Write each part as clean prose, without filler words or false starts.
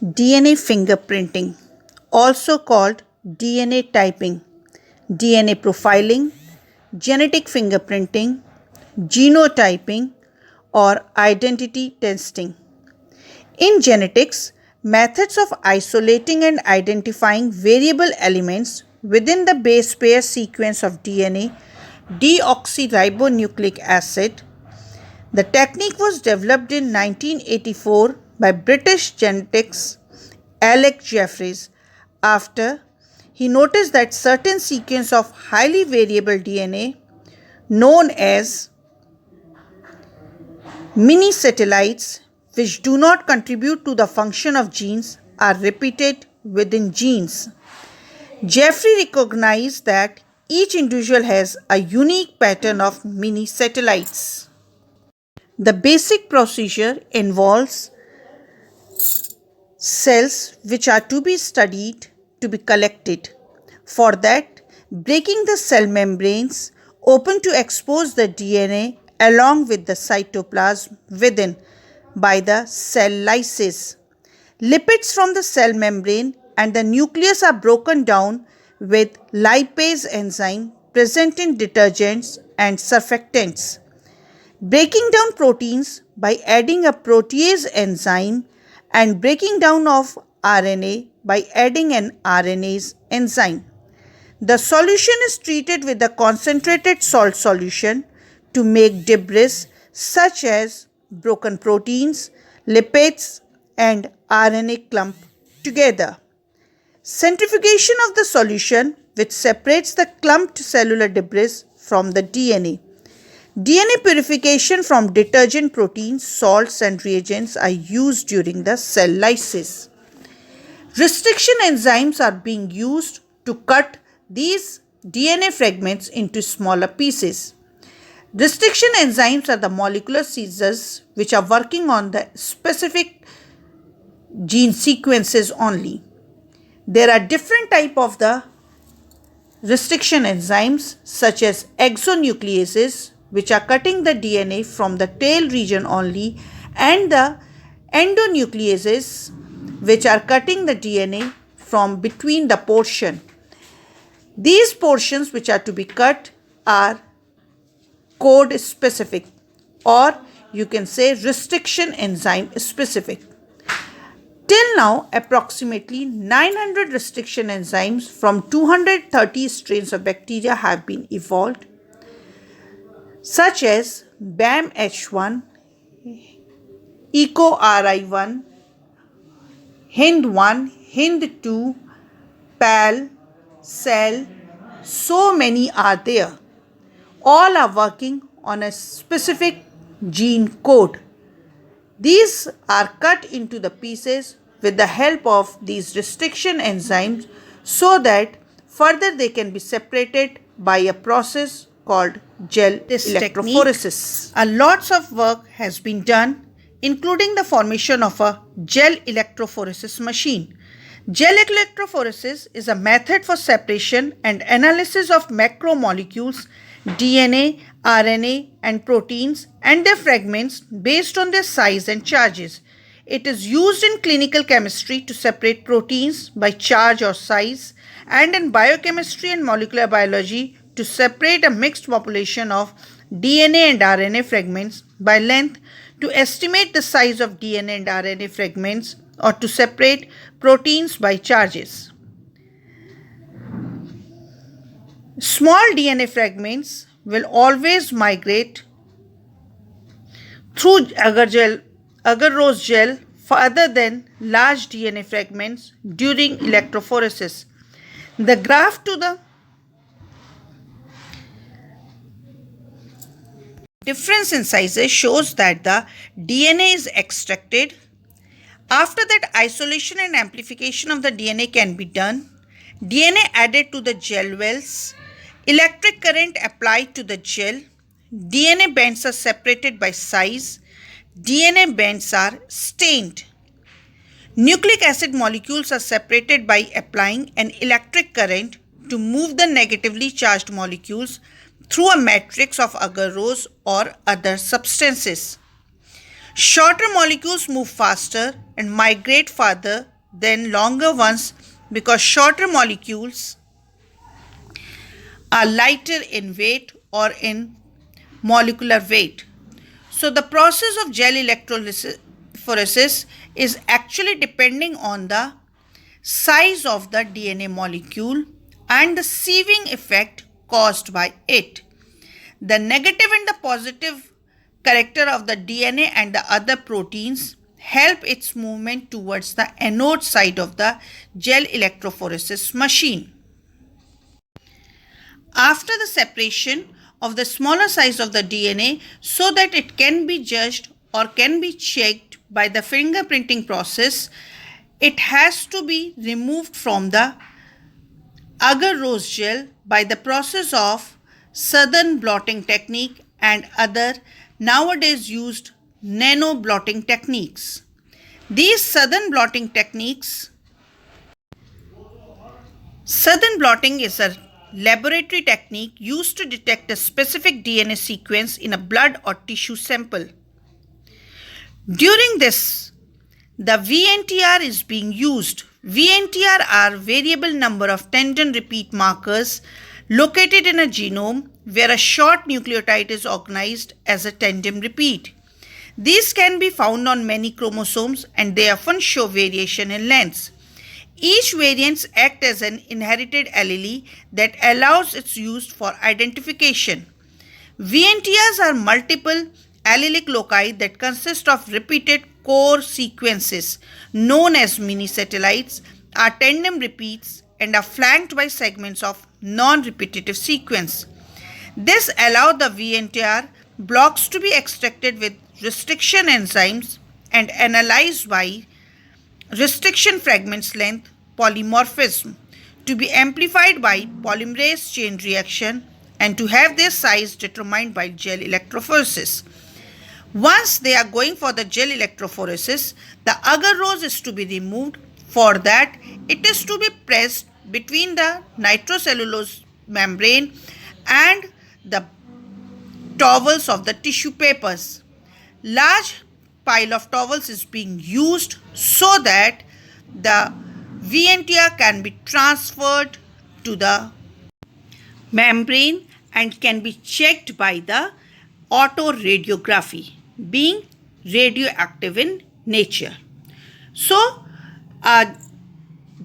DNA fingerprinting, also called DNA typing, DNA profiling, genetic fingerprinting, genotyping, or identity testing. In genetics, methods of isolating and identifying variable elements within the base pair sequence of DNA, deoxyribonucleic acid. The technique was developed in 1984 by British geneticists Alec Jeffreys after he noticed that certain sequences of highly variable DNA known as mini-satellites which do not contribute to the function of genes are repeated within genes. Jeffrey recognized that each individual has a unique pattern of mini-satellites. The basic procedure involves cells which are to be studied to be collected. For that, breaking the cell membranes open to expose the DNA along with the cytoplasm within by the cell lysis. Lipids from the cell membrane and the nucleus are broken down with lipase enzyme present in detergents and surfactants. Breaking down proteins by adding a protease enzyme and breaking down of RNA by adding an RNase enzyme. The solution is treated with a concentrated salt solution to make debris such as broken proteins, lipids, and RNA clump together. Centrifugation of the solution which separates the clumped cellular debris from the DNA. DNA purification from detergent proteins, salts, and reagents are used during the cell lysis. Restriction enzymes are being used to cut these DNA fragments into smaller pieces. Restriction enzymes are the molecular scissors which are working on the specific gene sequences only. There are different types of the restriction enzymes such as exonucleases which are cutting the DNA from the tail region only, and the endonucleases which are cutting the DNA from between the portion. These portions which are to be cut are code specific, or you can say restriction enzyme specific. Till now, approximately 900 restriction enzymes from 230 strains of bacteria have been evolved, such as BAMH1, EcoRI1, HIND1, HIND2, PAL, CEL. So many are there. All are working on a specific gene code. These are cut into the pieces with the help of these restriction enzymes so that further they can be separated by a process called gel electrophoresis. A lots of work has been done, including the formation of a gel electrophoresis machine. Gel electrophoresis is a method for separation and analysis of macromolecules, DNA, RNA, and proteins and their fragments based on their size and charges. It is used in clinical chemistry to separate proteins by charge or size, and in biochemistry and molecular biology to separate a mixed population of DNA and RNA fragments by length, to estimate the size of DNA and RNA fragments, or to separate proteins by charges. Small DNA fragments will always migrate through agarose gel further than large DNA fragments during electrophoresis. The graph to the difference in sizes shows that the DNA is extracted. After that, isolation and amplification of the DNA can be done. DNA added to the gel wells. Electric current applied to the gel. DNA bands are separated by size. DNA bands are stained. Nucleic acid molecules are separated by applying an electric current to move the negatively charged molecules through a matrix of agarose or other substances. Shorter molecules move faster and migrate farther than longer ones because shorter molecules are lighter in weight or in molecular weight. So the process of gel electrophoresis is actually depending on the size of the DNA molecule and the sieving effect caused by it. The negative and the positive character of the DNA and the other proteins help its movement towards the anode side of the gel electrophoresis machine. After the separation of the smaller size of the DNA so that it can be judged or can be checked by the fingerprinting process, it has to be removed from the agar-rose gel by the process of southern blotting technique and other nowadays used nano blotting techniques. These southern blotting is a laboratory technique used to detect a specific DNA sequence in a blood or tissue sample. During this, the VNTR is being used. VNTR are variable number of tandem repeat markers located in a genome where a short nucleotide is organized as a tandem repeat. These can be found on many chromosomes and they often show variation in lengths. Each variant acts as an inherited allele that allows its use for identification. VNTRs are multiple allelic loci that consist of repeated core sequences known as mini-satellites, are tandem repeats, and are flanked by segments of non-repetitive sequence. This allows the VNTR blocks to be extracted with restriction enzymes and analyzed by restriction fragments length polymorphism to be amplified by polymerase chain reaction and to have their size determined by gel electrophoresis. Once they are going for the gel electrophoresis, the agar-rose is to be removed. For that, it is to be pressed between the nitrocellulose membrane and the towels of the tissue papers. Large pile of towels is being used so that the VNTR can be transferred to the membrane and can be checked by the autoradiography, being radioactive in nature. So,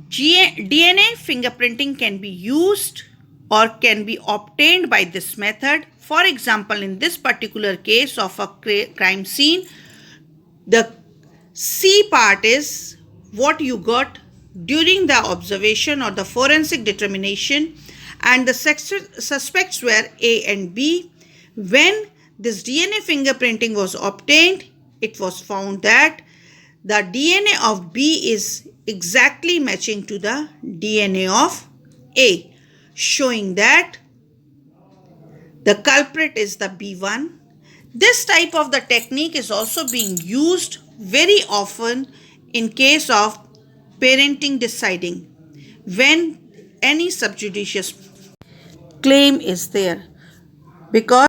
DNA fingerprinting can be used or can be obtained by this method. For example, in this particular case of a crime scene, the C part is what you got during the observation or the forensic determination, and the suspects were A and B. When this DNA fingerprinting was obtained, it was found that the DNA of B is exactly matching to the DNA of A, showing that the culprit is the B1. This type of the technique is also being used very often in case of parenting deciding when any subjudice claim is there, because